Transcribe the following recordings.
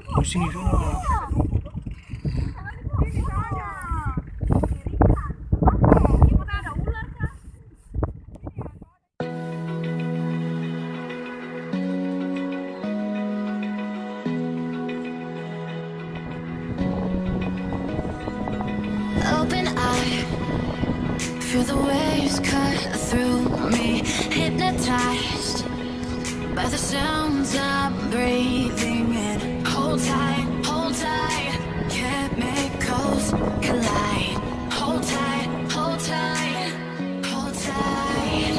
Pusing semua. Open eye, feel the waves cut through me, hypnotized by the sounds I'm breathing in. Hold tight, chemicals collide. Hold tight, hold tight, hold tight.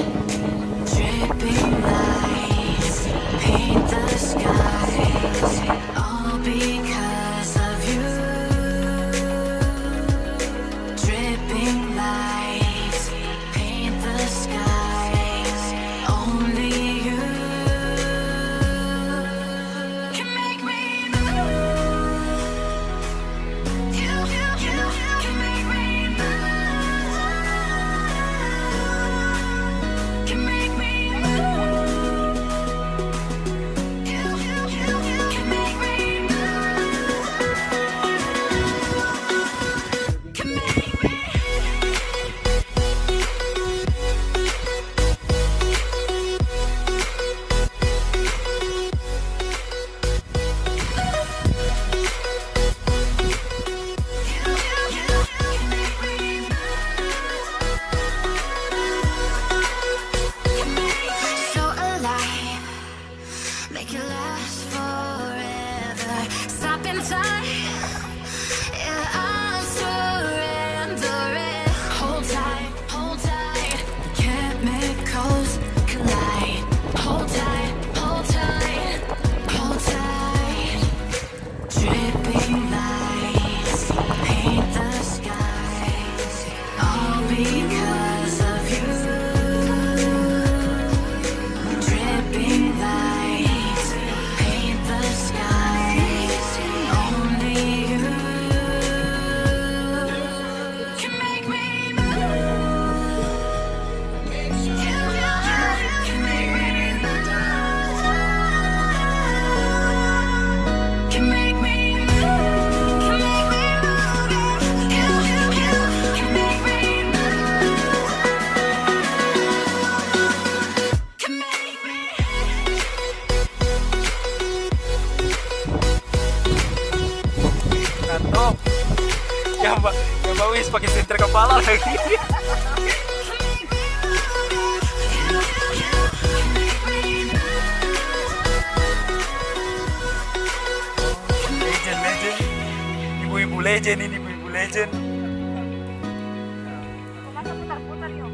Dripping lights paint the skies, all because of you. Dripping lights paint the skies, only you can make me move. You can make me move. Can make me move. You can make me move. Can make me. So alive, make it last forever. Stop in time, yeah, I'm surrendering. Hold tight, chemicals collide. Hold tight, hold tight, hold tight. Dripping lights paint the skies, all because of you. Dripping lights paint the skies, only you can make me move. You can make me move. Can make me move. Can make me move. You can make me move. Can make me. Nato. Yang bawis pakai senter kepala lagi. Legend. Ibu-ibu legend ini, ibu-ibu legend. Masa putar-putar yuk.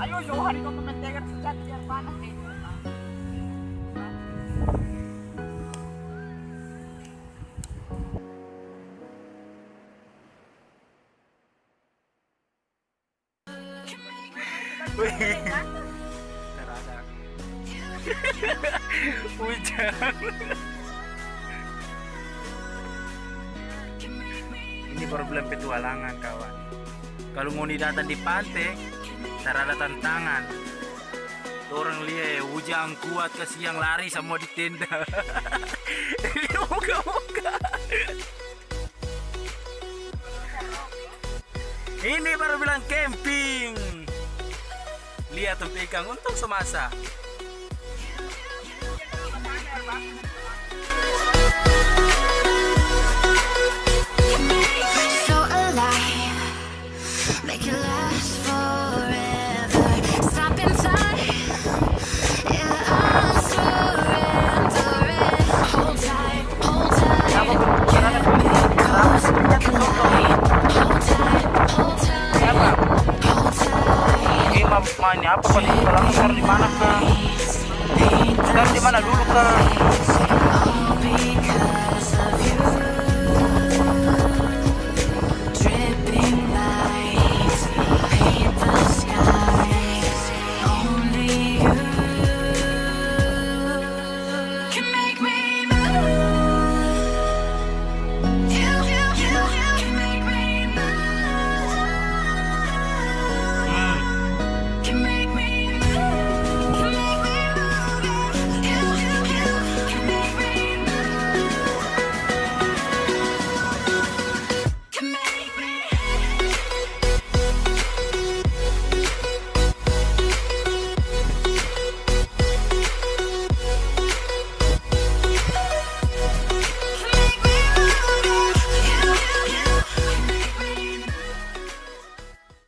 Ayo jauh hari kau kementerian sejati biar panas. Wih. Terada. Hujan. Ini problem petualangan kawan. Kalau mau datang di pantai, terada tantangan. Orang lihat hujan kuat ke siang lari semua di tenda. Moga-moga. Ini baru bilang camping. Lihat tuh ikan untung semasa. So alive, make it last forever. Stop in time, yeah, I'm surrendering. Hold tight, chemicals collide. Hold tight, hold tight. Ini mainnya apa pas petualangan di mana kah? Sekarang di mana dulu kah? All because of you. Dripping lights paint the skies, only you can make me move. You can make me move. Can make